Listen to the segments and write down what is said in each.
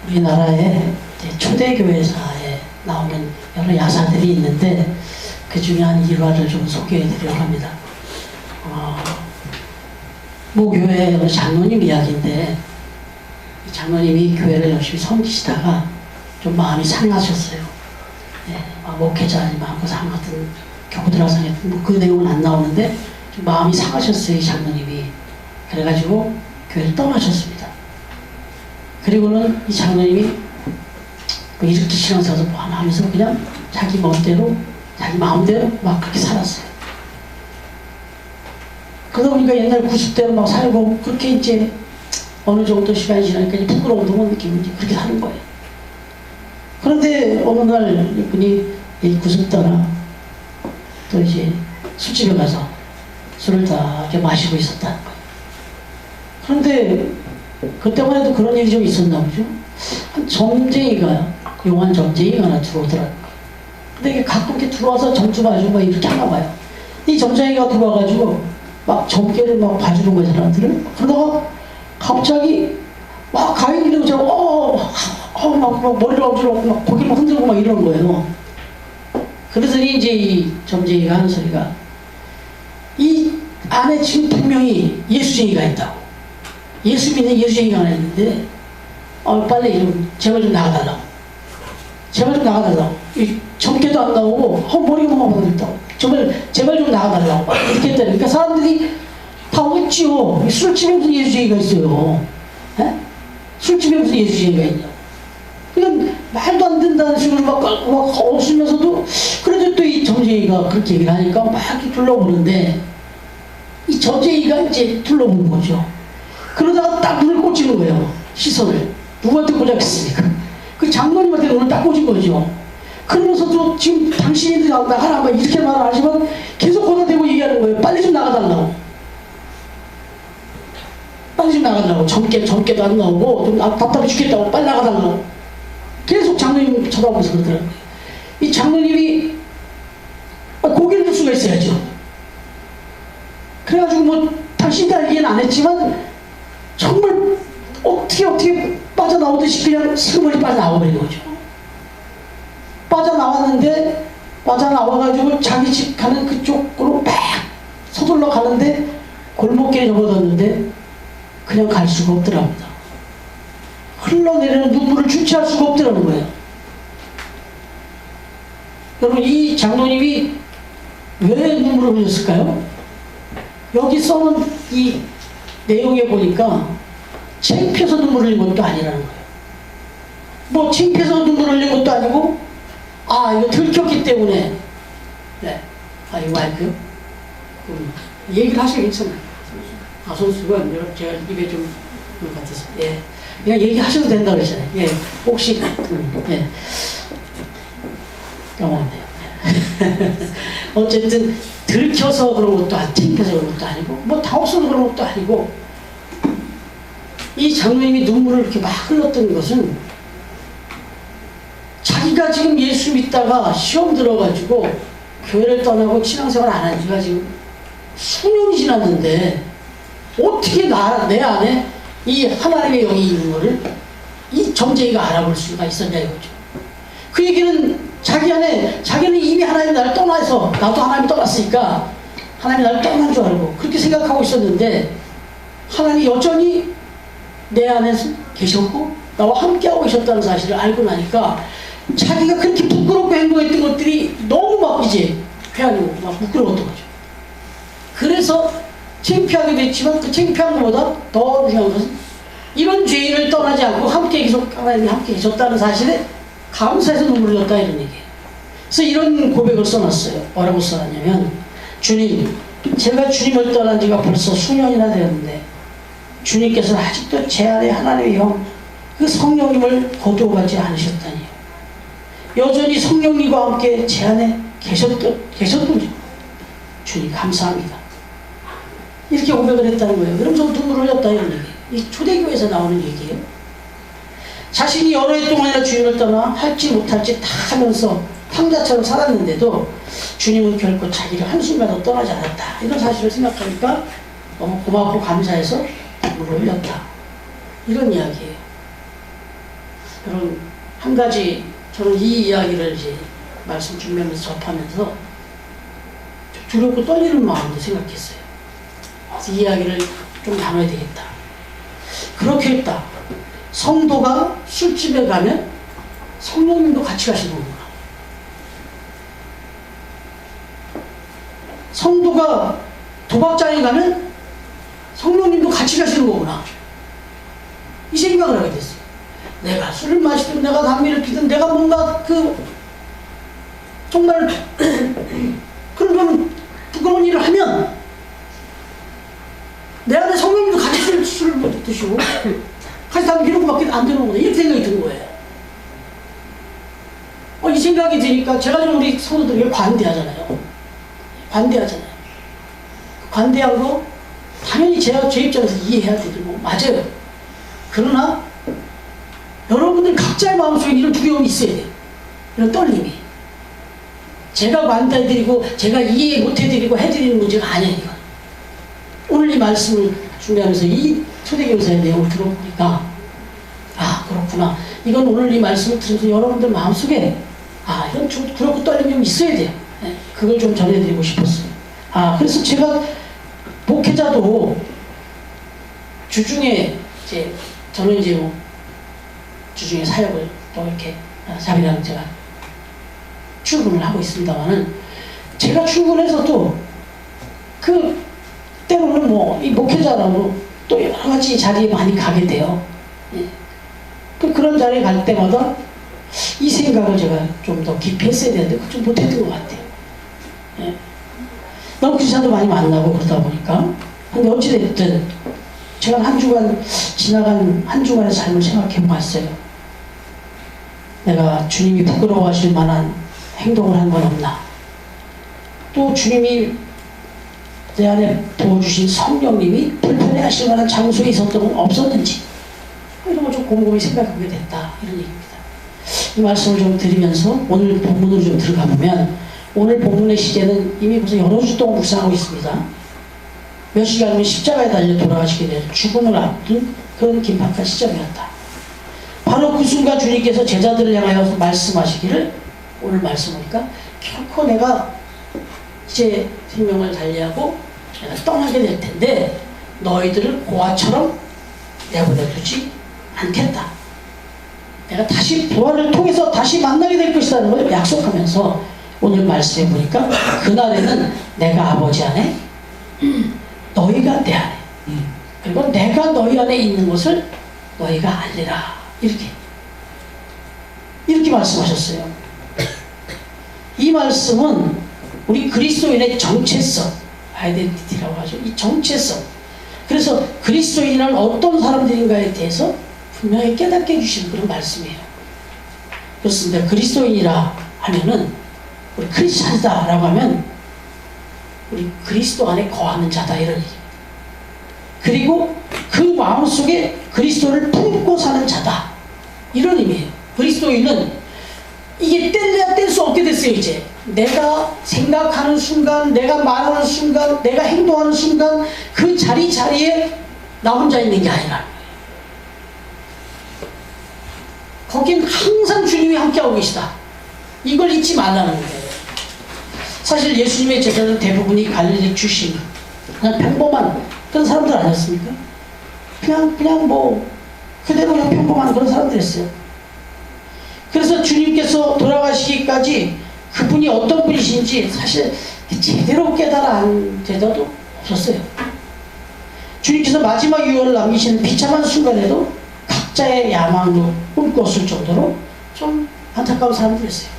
우리나라에 이제 초대교회사에 나오는 여러 야사들이 있는데 그 중에 한 일화를 좀 소개해 드리려고 합니다. 모교회 어느 장로님 이야기인데, 장로님이 교회를 열심히 섬기시다가 좀 마음이 상하셨어요. 네, 목회자 아니면 상하든 교우들하고 상했든 그 내용은 안 나오는데 좀 마음이 상하셨어요, 이 장로님이. 그래가지고 교회를 떠나셨습니다. 그리고는 이 장로님이 이렇게 신앙생활을 하면서 그냥 자기 멋대로, 자기 마음대로 막 그렇게 살았어요. 그러다 보니까 옛날 90대로 막 살고, 그렇게 이제 어느 정도 시간이 지나니까 이제 부끄러움도 못 느끼고 이제 그렇게 사는 거예요. 그런데 어느 날 이분이 90대나 또 이제 술집에 가서 술을 다 이렇게 마시고 있었다는 거예요. 그런데 그때만 해도 그런 일이 좀 있었나 보죠. 한 점쟁이가, 용한 점쟁이가 하나 들어오더라고요. 근데 이게 가끔 이렇게 들어와서 점수 봐주고 막 이렇게 하나 봐요. 이 점쟁이가 들어와가지고 막 점괘를 막 봐주는 거예요, 사람들을. 그러다가 갑자기 막 가위를 들고 막 머리를 엎지르고 막 고개를 막 흔들고 막 이러는 거예요. 그러더니 이제 이 점쟁이가 하는 소리가, 이 안에 지금 분명히 예수쟁이가 있다고. 예수 믿는 예수쟁이가 하나 있는데, 빨리 좀 제발 좀 나가달라고. 제발 좀 나가달라고. 이 점괘도 안 나오고 머리가 막 받아들였다고. 제발 좀 나가달라고. 이렇게 했다니까 그러니까 사람들이 다 웃지요. 술집에 무슨 예수쟁이가 있어요. 에? 술집에 무슨 예수쟁이가 있냐고. 그러니까 말도 안 된다는 식으로 막 웃으면서도, 그래도 또 이 점쟁이가 그렇게 얘기를 하니까 막 이렇게 둘러보는데, 이 점쟁이가 이제 둘러보는 거죠. 그러다가 딱 눈을 꽂히는 거예요. 시선을. 누구한테 꽂았겠습니까? 그 장로님한테 눈을 딱 꽂은 거죠. 그러면서도 지금 당신이 나가라 막 이렇게 말을 하지만 계속 거다대고 얘기하는 거예요. 빨리 좀 나가달라고. 빨리 좀 나가달라고. 점괘도 안 나오고 좀 답답해 죽겠다고 빨리 나가달라고. 계속 장로님 쳐다보면서 그러더라고요. 이 장로님이 고개를 들 수가 있어야죠. 그래가지고 뭐 당신이 알기엔 안 했지만 정말 어떻게 빠져나오듯이 그냥 슬그머니 빠져나와버린 거죠. 빠져나와가지고 자기 집 가는 그쪽으로 막 서둘러 가는데 골목길에 접어들었는데 그냥 갈 수가 없더랍니다. 흘러내리는 눈물을 주체할 수가 없더라는 거예요. 여러분, 이 장로님이 왜 눈물을 흘렸을까요? 여기 써놓은 이 내용에 보니까 창피해서 눈물을 흘린 것도 아니라는 거예요. 뭐 창피해서 눈물을 흘린 것도 아니고, 이거 들켰기 때문에, 네, 이거 마이크요? 얘기를 하시면 괜찮아요. 선수가 제가 입에 좀 같아서, 예, 그냥 얘기하셔도 된다고 그랬잖아요. 예, 혹시 예, 까먹었네요. 어쨌든 들켜서 그런 것도 아니고, 창피해서 그런 것도 아니고, 뭐 당혹스러워서 그런 것도 아니고, 이 장로님이 눈물을 이렇게 막 흘렀던 것은 자기가 지금 예수 믿다가 시험 들어가지고 교회를 떠나고 신앙생활 안 한 지가 지금 수년이 지났는데 어떻게 내 안에 이 하나님의 영이 있는 거를 이 점쟁이가 알아볼 수가 있었냐 이거죠. 그 얘기는 자기는 이미 하나님 나를 떠나서, 나도 하나님 떠났으니까 하나님이 나를 떠난 줄 알고 그렇게 생각하고 있었는데, 하나님이 여전히 내 안에 계셨고 나와 함께하고 계셨다는 사실을 알고 나니까 자기가 그렇게 부끄럽고 행동했던 것들이 너무 막 이제 회한이고 막 부끄러웠던 거죠. 그래서 창피하게 됐지만 그 창피한 것보다 더 중요한 것은 이런 죄인을 떠나지 않고 함께 계속 하나님이 함께 계셨다는 사실에 감사해서 눈물을 흘렸다, 이런 얘기예요. 그래서 이런 고백을 써놨어요. 뭐라고 써놨냐면, 주님, 제가 주님을 떠난 지가 벌써 수년이나 되었는데 주님께서는 아직도 제 안에 하나님의 영, 그 성령님을 거두어가지 않으셨다니요. 여전히 성령님과 함께 제 안에 계셨군요. 주님 감사합니다. 이렇게 고백을 했다는 거예요. 그럼 저 눈물을 흘렸다, 이런 얘기예요. 이 초대교회에서 나오는 얘기예요. 자신이 여러 해 동안이나 주님을 떠나 할지 못할지 다 하면서 탕자처럼 살았는데도 주님은 결코 자기를 한순간도 떠나지 않았다, 이런 사실을 생각하니까 너무 고맙고 감사해서 눈물을 흘렸다, 이런 이야기예요. 그런 한 가지 저는 이 이야기를 이제 말씀 준비하면서 접하면서 두렵고 떨리는 마음도 생각했어요. 그래서 이 이야기를 좀 나눠야 되겠다. 그렇게 했다. 성도가 술집에 가면 성령님도 같이 가시는 거구나. 성도가 도박장에 가면 성령님도 같이 가시는 거구나. 이 생각을 하게 됐어요. 내가 술을 마시든 내가 담배를 피든 내가 뭔가 정말 그런 부끄러운 일을 하면 내 안에 성령님도 같이 술을 드시고 같이 담배 피는 것밖에 안 되는 거구나. 이렇게 생각이 든 거예요. 이 생각이 드니까 제가 좀 우리 성도들에게 관대하잖아요. 관대한 거 당연히 제 입장에서 이해해야 되고 맞아요. 그러나 여러분들 각자의 마음속에 이런 두려움이 있어야 돼요. 이런 떨림이. 제가 관대해드리고 제가 이해 못해드리고 해드리는 문제가 아니에요. 이건. 오늘 이 말씀을 준비하면서 이 초대교사의 내용을 들어보니까 그렇구나. 이건 오늘 이 말씀을 들으면서 여러분들 마음속에 이런 두렵고 떨림이 좀 있어야 돼요. 네, 그걸 좀 전해드리고 싶었어요. 그래서 제가 목회자도 주중에 저는 주중에 사역을 또 이렇게 자기랑 제가 출근을 하고 있습니다만은 제가 출근해서도 때로는 이 목회자라고 또 여러 가지 자리에 많이 가게 돼요. 예. 그런 자리에 갈 때마다 이 생각을 제가 좀 더 깊이 했어야 되는데 그걸 좀 못했던 것 같아요. 예. 너무 크리스찬도 많이 만나고 그러다 보니까. 근데 어찌됐든 제가 지나간 한 주간의 삶을 생각해 봤어요. 내가 주님이 부끄러워하실 만한 행동을 한 건 없나? 또 주님이 내 안에 부어주신 성령님이 불편해하실 만한 장소에 있었던 건 없었는지 이런 걸 좀 곰곰이 생각하게 됐다. 이런 얘기입니다. 이 말씀을 좀 드리면서 오늘 본문으로 좀 들어가 보면 오늘 본문의 시제는 이미 벌써 여러 주 동안 묵상하고 있습니다. 몇 시간 후에 십자가에 달려 돌아가시게 될 죽음을 앞둔 그런 긴박한 시점이었다. 바로 그 순간 주님께서 제자들을 향하여 말씀하시기를 오늘 말씀 보니까 결코 내가 이제 생명을 달리하고 내가 떠나게 될 텐데 너희들을 고아처럼 내보내두지 않겠다. 내가 다시 부활을 통해서 다시 만나게 될 것이라는 걸 약속하면서 오늘 말씀해 보니까 그날에는 내가 아버지 안에 너희가 내 안에 그리고 내가 너희 안에 있는 것을 너희가 알리라. 이렇게 말씀하셨어요. 이 말씀은 우리 그리스도인의 정체성, 아이덴티티라고 하죠. 이 정체성. 그래서 그리스도인은 어떤 사람들인가에 대해서 분명히 깨닫게 해주시는 그런 말씀이에요. 그렇습니다. 그리스도인이라 하면은 우리 크리스찬이다 라고 하면 우리 그리스도 안에 거하는 자다 이런 얘기입니다. 그리고 그 마음속에 그리스도를 품고 사는 자다 이런 의미예요. 그리스도인은 이게 뗄래야 뗄 수 없게 됐어요. 이제 내가 생각하는 순간, 내가 말하는 순간, 내가 행동하는 순간 그 자리에 나 혼자 있는 게 아니라 거긴 항상 주님이 함께하고 계시다. 이걸 잊지 말라는 거예요. 사실 예수님의 제자들 대부분이 갈릴리 출신 그냥 평범한 그런 사람들 아니었습니까? 그냥 그대로 그냥 평범한 그런 사람들이었어요. 그래서 주님께서 돌아가시기까지 그분이 어떤 분이신지 사실 제대로 깨달은 제자도 없었어요. 주님께서 마지막 유언을 남기시는 비참한 순간에도 각자의 야망도 꿈꿨을 정도로 좀 안타까운 사람들이었어요.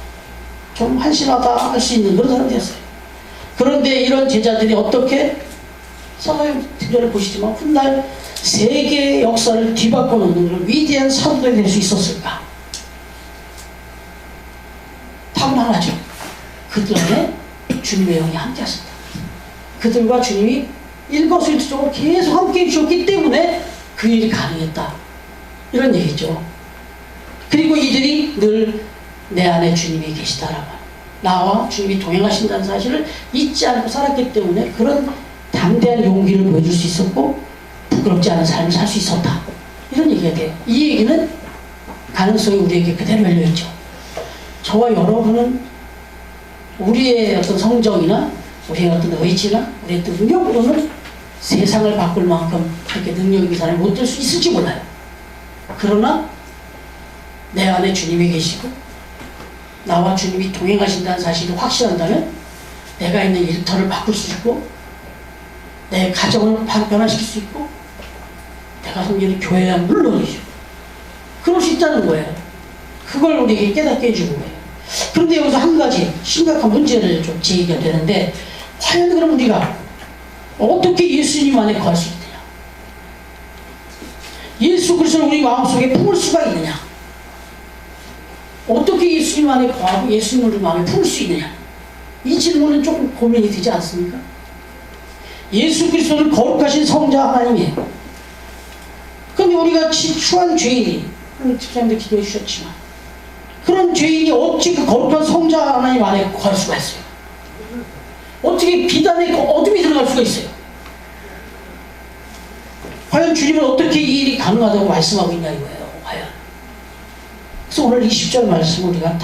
좀 한심하다 할 수 있는 그런 사람들이었어요. 그런데 이런 제자들이 어떻게 성경 특별을 보시지만 훗날 세계의 역사를 뒤바꿔 놓는 그런 위대한 사도들이 될 수 있었을까? 당연하죠. 그들 안에 주님의 영이 함께 하셨다. 그들과 주님이 일거수일투족으로 계속 함께 해주셨기 때문에 그 일이 가능했다. 이런 얘기죠. 그리고 이들이 늘 내 안에 주님이 계시다라고 나와 주님이 동행하신다는 사실을 잊지 않고 살았기 때문에 그런 담대한 용기를 보여줄 수 있었고 부끄럽지 않은 삶을 살 수 있었다. 이런 얘기가 돼요. 이 얘기는 가능성이 우리에게 그대로 열려있죠. 저와 여러분은 우리의 어떤 성정이나 우리의 어떤 의지나 우리의 어떤 능력으로는 세상을 바꿀 만큼 그렇게 능력 있는 사람이 못 될 수 있을지 몰라요. 그러나 내 안에 주님이 계시고 나와 주님이 동행하신다는 사실을 확신한다면 내가 있는 일터를 바꿀 수 있고 내 가정을 변화시킬 수 있고 내가 섬기는 교회야 물론이죠. 그럴 수 있다는 거예요. 그걸 우리에게 깨닫게 해주는 거예요. 그런데 여기서 한 가지 심각한 문제를 좀 제기가 되는데 과연 그럼 우리가 어떻게 예수님 안에 거할 수 있느냐? 예수 그리스도를 우리 마음속에 품을 수가 있느냐? 어떻게 예수님 안에 거하고 예수님을 우리 마음에 품을 수 있느냐? 이 질문은 조금 고민이 되지 않습니까? 예수 그리스도는 거룩하신 성자 하나님이에요. 그런데 우리가 추한 죄인이 집사님도 기도해 주셨지만 그런 죄인이 어찌 그 거룩한 성자 하나님 안에 거할 수가 있어요? 어떻게 비단의 어둠이 들어갈 수가 있어요? 과연 주님은 어떻게 이 일이 가능하다고 말씀하고 있냐 이거예요. 과연. 그래서 오늘 20절 말씀을 우리가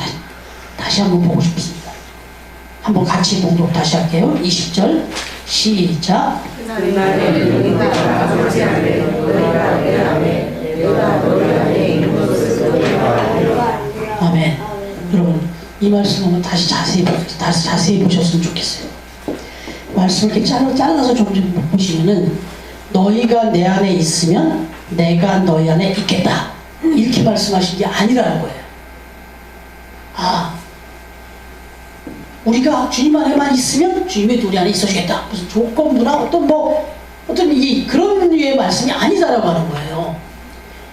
다시 한번 보고 싶습니다. 한번 같이 봉독 다시 할게요. 20절 시작. 그날에 너희가 아버지 안에 너희가 내 안에 내가 너희 안에 있는 것을 너희가 알리라. 아멘. 여러분 이 말씀 한번 다시 자세히 보셨으면 좋겠어요. 말씀을 이렇게 잘라서 좀 보시면은 너희가 내 안에 있으면 내가 너희 안에 있겠다 이렇게 말씀하신 게 아니라는 거예요. 우리가 주님 안에만 있으면 주님의 우리 안에 있어주겠다. 무슨 조건부나 어떤 그런 류의 말씀이 아니다라고 하는 거예요.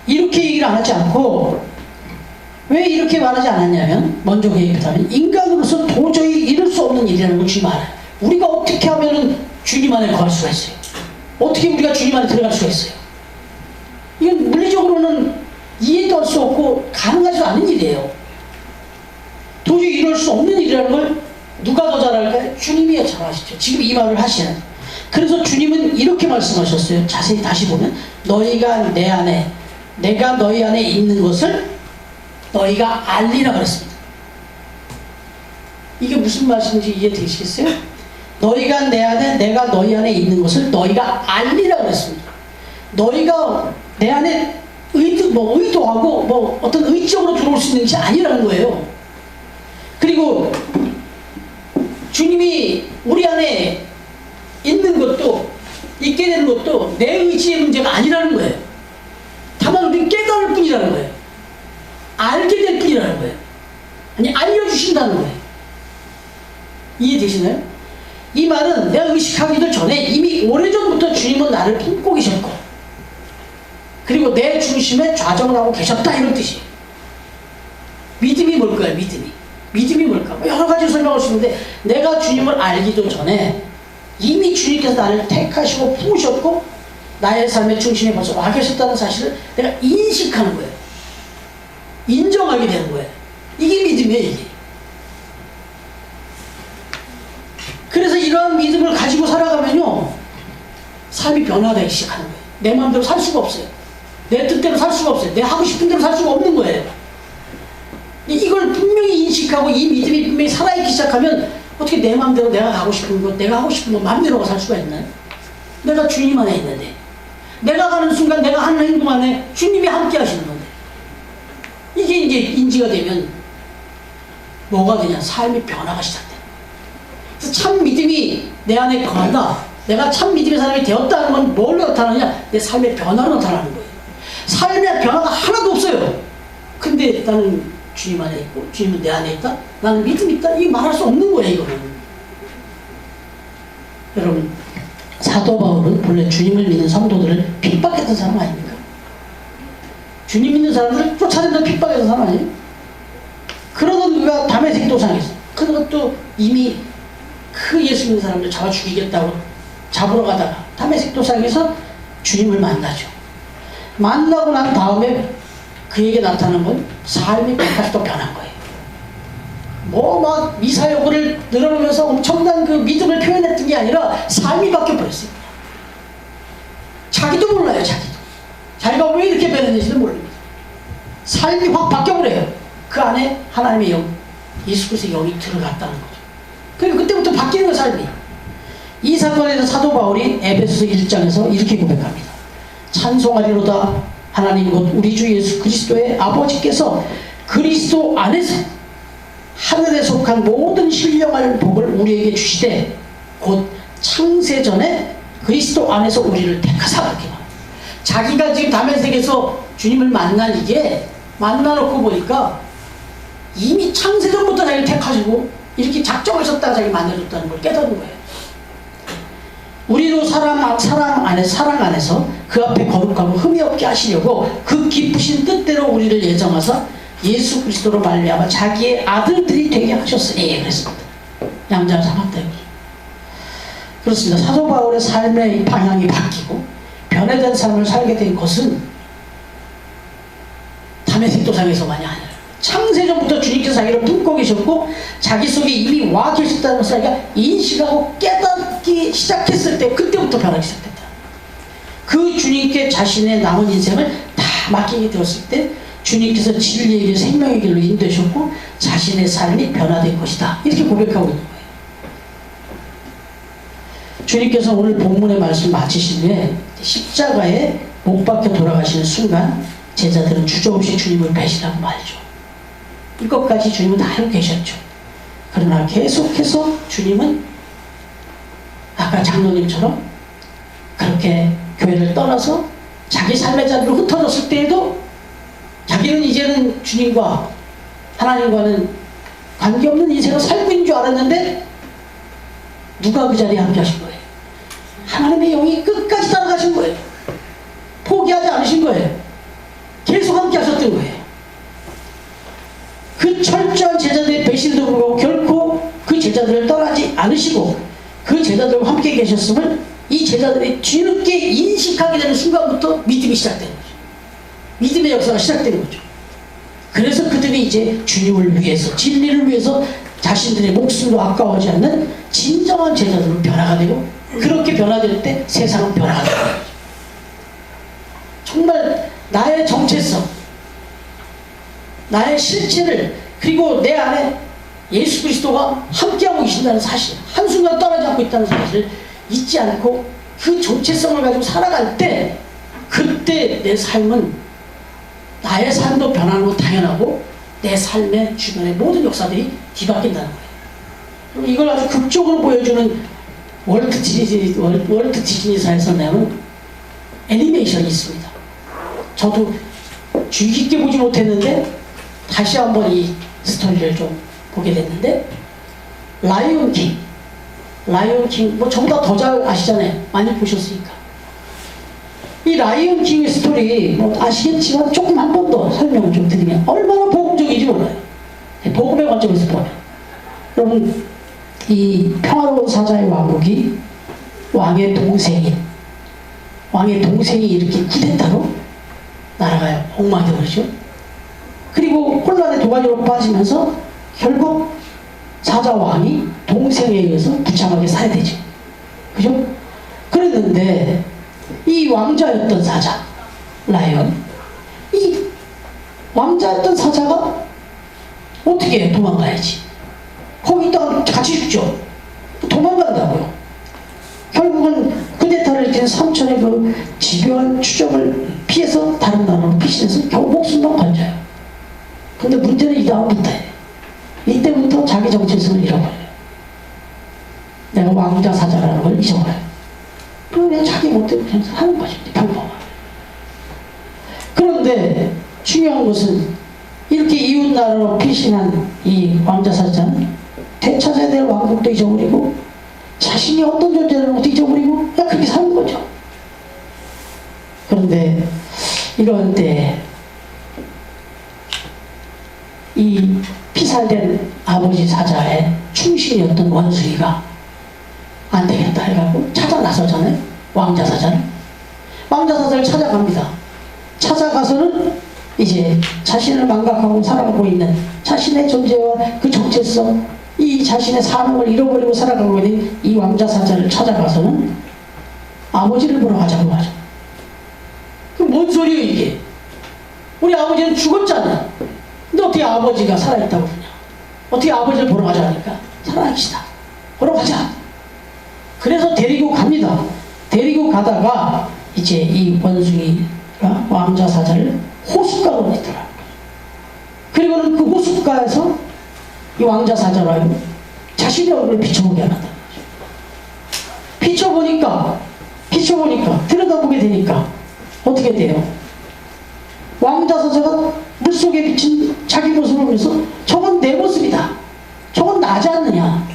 이렇게 얘기를 안 하지 않고 왜 이렇게 말하지 않았냐면 먼저 그 얘기를 하면 인간으로서 도저히 이룰 수 없는 일이라는 걸 주님 알아요. 우리가 어떻게 하면은 주님 안에 거할 수가 있어요? 어떻게 우리가 주님 안에 들어갈 수가 있어요? 이건 물리적으로는 이해도 할 수 없고 가능하지 않은 일이에요. 도저히 이룰 수 없는 일이라는 걸 누가 더 잘 알까요? 주님이 잘 아시죠. 지금 이 말을 하시는. 그래서 주님은 이렇게 말씀하셨어요. 자세히 다시 보면 너희가 내 안에 내가 너희 안에 있는 것을 너희가 알리라 그랬습니다. 이게 무슨 말씀인지 이해되시겠어요? 너희가 내 안에 내가 너희 안에 있는 것을 너희가 알리라 그랬습니다. 너희가 내 안에 의도하고 어떤 의적으로 들어올 수 있는 것이 아니라는 거예요. 그리고 주님이 우리 안에 있는 것도 있게 되는 것도 내 의지의 문제가 아니라는 거예요. 다만 우리는 깨달을 뿐이라는 거예요. 알게 될 뿐이라는 거예요. 아니 알려주신다는 거예요. 이해되시나요? 이 말은 내가 의식하기도 전에 이미 오래전부터 주님은 나를 품고 계셨고 그리고 내 중심에 좌정을 하고 계셨다 이런 뜻이에요. 믿음이 뭘까요? 믿음이 뭘까? 여러 가지 설명할 수 있는데 내가 주님을 알기도 전에 이미 주님께서 나를 택하시고 품으셨고 나의 삶의 중심에 벌써 와 계셨다는 사실을 내가 인식하는 거예요. 인정하게 되는 거예요. 이게 믿음이에요. 이게. 그래서 이러한 믿음을 가지고 살아가면요 삶이 변화되기 시작하는 거예요. 내 마음대로 살 수가 없어요. 내 뜻대로 살 수가 없어요. 내 하고 싶은 대로 살 수가 없는 거예요. 이걸 분명히 인식하고 이 믿음이 분명히 살아있기 시작하면 어떻게 내 마음대로 내가 가고 싶은 것, 내가 하고 싶은 것 마음대로 살 수가 있나요? 내가 주님 안에 있는데 내가 가는 순간 내가 하는 행동 안에 주님이 함께 하시는 건데 이게 이제 인지가 되면 뭐가 되냐? 삶의 변화가 시작돼. 그래서 참 믿음이 내 안에 거한다. 내가 참 믿음의 사람이 되었다는 건 뭘로 나타나냐? 내 삶의 변화로 나타나는 거예요. 삶의 변화가 하나도 없어요. 근데 나는 주님 안에 있고 주님은 내 안에 있다. 나는 믿음이 있다. 이거 말할 수 없는 거예요. 이거는. 여러분 사도 바울은 본래 주님을 믿는 성도들을 핍박했던 사람 아닙니까? 주님 믿는 사람들을 쫓아낸다는 핍박했던 사람 아니에요? 그러던 그가 다메섹 도상에서 그것도 이미 그 예수 믿는 사람들 잡아 죽이겠다고 잡으러 가다가 다메섹 도상에서 주님을 만나죠. 만나고 난 다음에 그에게 나타난 건 삶이 180도 변한 거예요. 막 미사여구를 늘어놓으면서 엄청난 그 믿음을 표현했던 게 아니라 삶이 바뀌어버렸어요. 자기도 몰라요. 자기가 왜 이렇게 변했는지도 모릅니다. 삶이 확 바뀌어버려요. 그 안에 하나님의 영, 예수 그리스도의 영이 들어갔다는 거죠. 그러니까 그때부터 바뀌는 거예요, 삶이. 이 사건에 대해서 사도 바울이 에베소서 1장에서 이렇게 고백합니다. 찬송하리로다 하나님 곧 우리 주 예수 그리스도의 아버지께서 그리스도 안에서 하늘에 속한 모든 신령할 복을 우리에게 주시되 곧 창세전에 그리스도 안에서 우리를 택하사. 그렇게 말합니다. 자기가 지금 다메섹에서 주님을 만난 이게 만나놓고 보니까 이미 창세전부터 자기를 택하시고 이렇게 작정하셨다가 자기 만나줬다는 걸 깨닫는 거예요. 우리도 사랑 안에서 그 앞에 거룩하고 흠이 없게 하시려고 그 기쁘신 뜻대로 우리를 예정하사 예수 그리스도로 말미암아 자기의 아들들이 되게 하셨으니 그랬습니다. 양자를 삼았다. 그렇습니다. 사도 바울의 삶의 방향이 바뀌고 변화된 삶을 살게 된 것은 다메섹 도상에서만이 아니라 창세전부터 주님께서 자기를 품고 계셨고 자기 속에 이미 와 계셨다는 것을 자기가 인식하고 깨닫기 시작했을 때 그때부터 변하기 시작했다. 그 주님께 자신의 남은 인생을 다 맡기게 되었을 때 주님께서 진리의 길, 생명의 길로 인도하셨고 자신의 삶이 변화된 것이다. 이렇게 고백하고 있는 거예요. 주님께서 오늘 본문의 말씀 마치신 후에 십자가에 못 박혀 돌아가시는 순간 제자들은 주저없이 주님을 배신하고 말죠. 이것까지 주님은 다 알고 계셨죠. 그러나 계속해서 주님은 아까 장로님처럼 그렇게 교회를 떠나서 자기 삶의 자리로 흩어졌을 때에도 자기는 이제는 주님과 하나님과는 관계없는 인생을 살고 있는 줄 알았는데 누가 그 자리에 함께 하신 거예요? 하나님의 영이 끝까지 따라가신 거예요. 포기하지 않으신 거예요. 계속 함께 하셨던 거예요. 그 철저한 제자들의 배신도 불구하고 결코 그 제자들을 떠나지 않으시고 그 제자들과 함께 계셨음을 이 제자들이 뒤늦게 인식하게 되는 순간부터 믿음이 시작되는 거죠. 믿음의 역사가 시작되는 거죠. 그래서 그들이 이제 주님을 위해서 진리를 위해서 자신들의 목숨도 아까워하지 않는 진정한 제자들로 변화가 되고 그렇게 변화될 때 세상은 변화가 되는 거죠. 정말 나의 정체성, 나의 실체를 그리고 내 안에 예수 그리스도가 함께하고 계신다는 사실, 한순간 떠나지 않고 있다는 사실을 잊지 않고 그 정체성을 가지고 살아갈 때 그때 내 삶은 나의 삶도 변하는 거 당연하고 내 삶의 주변의 모든 역사들이 뒤바뀐다는 거예요. 이걸 아주 극적으로 보여주는 월트 디즈니사에서 내는 애니메이션이 있습니다. 저도 주의 깊게 보지 못했는데 다시 한번 이 스토리를 좀 보게 됐는데 라이온 킹 뭐 저보다 더 잘 아시잖아요. 많이 보셨으니까. 이 라이온 킹의 스토리 뭐 아시겠지만 조금 한 번 더 설명을 좀 드리면 얼마나 복음적인지 몰라요. 복음의 관점에서 보면 여러분 이 평화로운 사자의 왕국이 왕의 동생이 이렇게 쿠데타로 나라가 엉망이 되죠. 그리고 혼란의 두 가지로 빠지면서 결국 사자 왕이 동생에 의해서 부참하게 살해되죠. 그죠? 그랬는데 이 왕자였던 사자 라이언, 이 왕자였던 사자가 어떻게 해요? 도망가야지. 거기 있다가 같이 죽죠. 도망간다고요. 결국은 쿠데타를 일으킨 삼천의 그 집요한 추적을 피해서 다른 나라로 피신해서 겨우 목숨만 건져요. 근데 문제는 이 다음부터예요. 이때부터 자기 정체성을 잃어버려요. 내가 왕자 사자라는 걸 잊어버려요. 그냥 자기 못대로 그냥 하는 거죠. 평범하게. 그런데 중요한 것은 이렇게 이웃 나라로 피신한 이 왕자 사자는 되찾아야 될 왕국도 잊어버리고 자신이 어떤 존재라는 것도 잊어버리고 그냥 그렇게 사는 거죠. 그런데 이런 때 이 피살된 아버지 사자의 충신이었던 원숭이가 안 되겠다 해가지고 찾아 나서잖아요. 왕자 사자를 찾아갑니다. 찾아가서는 이제 자신을 망각하고 살아가고 있는 자신의 존재와 그 정체성, 이 자신의 사명을 잃어버리고 살아가고 있는 이 왕자 사자를 찾아가서는 아버지를 보러 가자고 하죠. 그 뭔 소리예요 이게? 우리 아버지는 죽었잖아요. 근데 어떻게 아버지가 살아있다고 그러냐? 어떻게 아버지를 보러 가자니까 살아계시다. 보러 가자. 그래서 데리고 갑니다. 데리고 가다가 이제 이 원숭이가 왕자 사자를 호숫가로 내더라. 그리고는 그 호숫가에서 이 왕자 사자로 자신의 얼굴을 비춰보게 한다. 비춰보니까 들여다보게 되니까 어떻게 돼요? 왕자 사자가 물속에 비친 자기 모습을 보면서 저건 내 모습이다. 저건 나지 않느냐.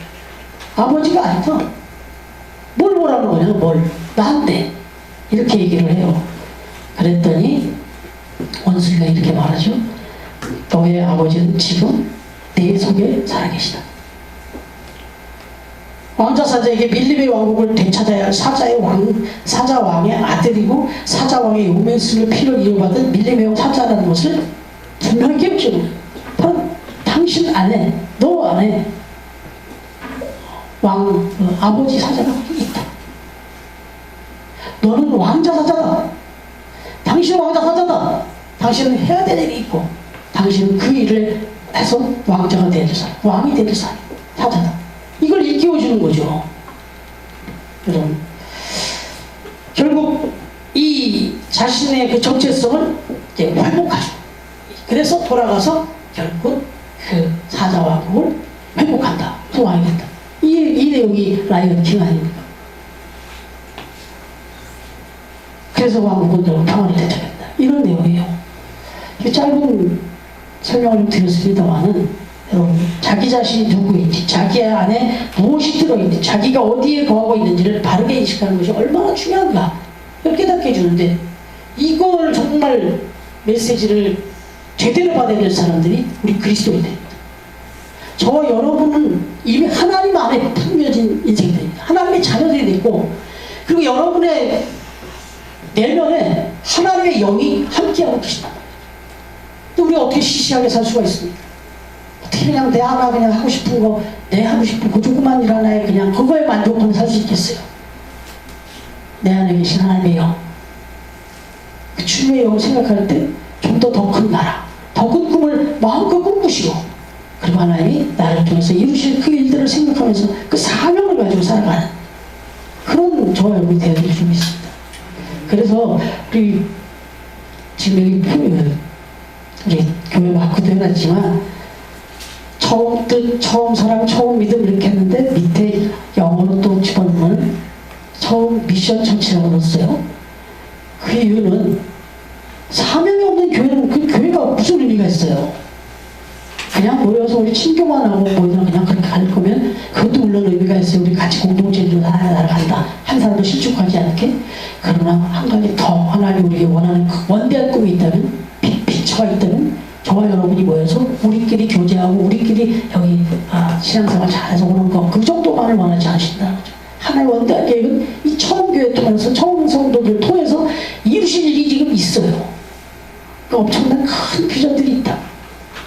아버지가 아니다. 뭘 보라는 거냐. 뭘. 나한테. 이렇게 얘기를 해요. 그랬더니 원숭이가 이렇게 말하죠. 너의 아버지는 지금 내 속에 살아계시다. 왕자 사자에게 밀림의 왕국을 되찾아야 할 사자 왕의 아들이고 사자 왕의 요맹스를 피로 이어받은 밀림의 사자라는 것을 분명히 깨우치는 거예요. 바로 당신 안에, 너 안에 아버지 사자가 거기 있다. 너는 왕자 사자다. 당신은 왕자 사자다. 당신은 해야 될 일이 있고 당신은 그 일을 해서 왕자가 되는 사람, 왕이 되는 사자다. 이걸 일깨워주는 거죠. 여러분, 결국 이 자신의 그 정체성을 이제 회복하죠. 그래서 돌아가서 결국 그 사자 왕국을 회복한다. 그 왕이 된다. 이 내용이 라이언 킹 아닙니까? 그래서 왕국은 결국 평안이 되찾겠다. 이런 내용이에요. 짧은 설명을 좀 드렸습니다만은 여러분, 자기 자신이 누구인지, 자기 안에 무엇이 들어있는지, 자기가 어디에 거하고 있는지를 바르게 인식하는 것이 얼마나 중요한가 깨닫게 해주는데, 이걸 정말 메시지를 제대로 받아야 될 사람들이 우리 그리스도인들입니다. 저와 여러분은 이미 하나님 안에 품겨진 인생들입니다. 하나님의 자녀들이 됐고, 그리고 여러분의 내면에 하나님의 영이 함께하고 계신다. 근데 우리가 어떻게 시시하게 살 수가 있습니까? 어떻게 그냥 내 하나 그냥 하고 싶은 거, 내 하고 싶은 그 조그만 일 하나에 그냥 그거에 만족하며 살 수 있겠어요? 내 안에 계신 하나님의 영, 그 주님의 영을 생각할 때 좀 더 큰 나라, 더 큰 꿈을 마음껏 꿈꾸시고, 그리고 하나님이 나를 통해서 이루실 그 일들을 생각하면서 그 사명을 가지고 살아가는 그런 저와 여러분이 되어야 될 줄 믿습니다. 그래서 우리 지금 여기 우리 교회 마크도 해놨지만 처음 뜻, 처음 사랑, 처음 믿음 이렇게 했는데 밑에 영어로 또 집어넣으면 처음 미션 전체라고 넣었어요. 그 이유는 사명이 없는 교회는 그 교회가 무슨 의미가 있어요. 그냥 모여서 우리 친교만 하고 모여서 그냥 그렇게 갈 거면 그것도 물론 의미가 있어요. 우리 같이 공동체로 나아간다. 한 사람도 실족하지 않게. 그러나 한 가지 더 하나님이 우리에게 원하는 그 원대한 꿈이 있다면, 빛처가 있다면 저와 여러분이 모여서 우리끼리 교제하고 우리끼리 여기 신앙생활 잘해서 오는 거, 그 정도만을 원하지 않으신다는 거죠. 하나의 원대한 계획은 이 처음 교회 통해서, 처음 성도들 통해서 이루실 일이 지금 있어요. 그 엄청난 큰 비전들이 있다.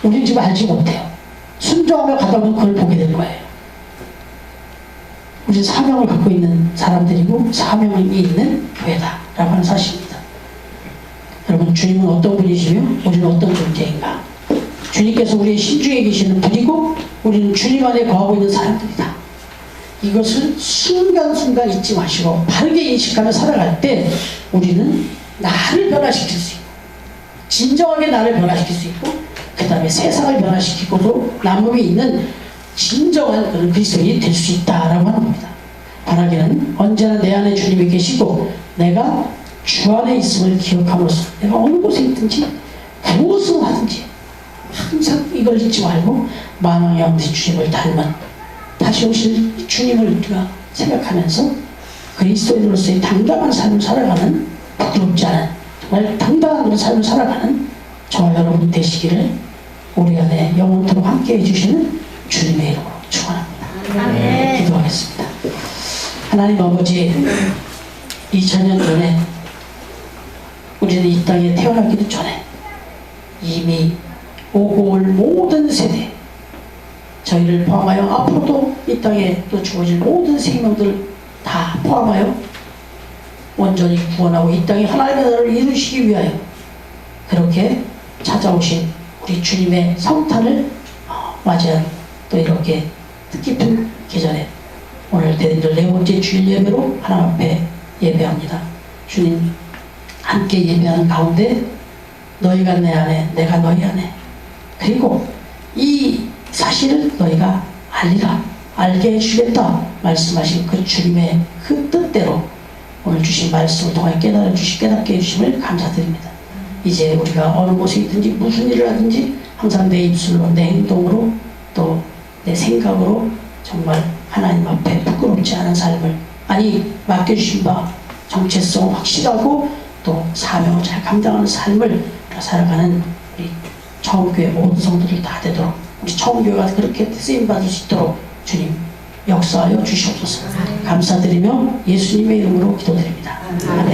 우리는 지금 알지 못해요. 순종하며 가다 보면 그걸 보게 될 거예요. 우리는 사명을 갖고 있는 사람들이고 사명이 있는 교회다라고 하는 사실입니다. 여러분, 주님은 어떤 분이시며 우리는 어떤 존재인가? 주님께서 우리의 심중에 계시는 분이고 우리는 주님 안에 거하고 있는 사람들이다. 이것을 순간순간 잊지 마시고 바르게 인식하며 살아갈 때 우리는 나를 변화시킬 수 있고, 진정하게 나를 변화시킬 수 있고, 그 다음에 세상을 변화시키고도 남음이 있는 진정한 그런 그리스도인이 될 수 있다라고 하는 겁니다. 바라기는 언제나 내 안에 주님이 계시고 내가 주 안에 있음을 기억함으로써 내가 어느 곳에 있든지 무엇을 하든지 항상 이걸 잊지 말고 만왕의 왕대 주님을 닮은 다시 오실 주님을 우리가 생각하면서 그리스도인으로서의 당당한 삶을 살아가는, 부끄럽지 않은 정말 당당한 삶을 살아가는 저와 여러분 되시기를 우리 안에 영원토록 함께 해주시는 주님의 이름으로 축원합니다. 아멘. 기도하겠습니다. 하나님 아버지, 2000년 전에 우리는 이 땅에 태어나기도 전에 이미 오고 올 모든 세대, 저희를 포함하여 앞으로도 이 땅에 또 주어질 모든 생명들 다 포함하여 온전히 구원하고 이 땅에 하나님의 나라를 이루시기 위하여 그렇게 찾아오신 우리 주님의 성탄을 맞이한 또 이렇게 뜻깊은 계절에 오늘 대림절 네 번째 주일 예배로 하나님 앞에 예배합니다. 주님 함께 예배하는 가운데 너희가 내 안에 내가 너희 안에 그리고 이 사실을 너희가 알게 해주겠다 말씀하신 그 주님의 그 뜻대로 오늘 주신 말씀을 통해 깨닫게 해주심을 감사드립니다. 이제 우리가 어느 곳에 있든지 무슨 일을 하든지 항상 내 입술로 내 행동으로 또 내 생각으로 정말 하나님 앞에 부끄럽지 않은 삶을 맡겨주신 바 정체성 확실하고 또 사명을 잘 감당하는 삶을 살아가는 우리 처음교회 모든 성도들 다 되도록 우리 처음교회가 그렇게 쓰임받을 수 있도록 주님 역사하여 주시옵소서. 감사드리며 예수님의 이름으로 기도드립니다. 아멘.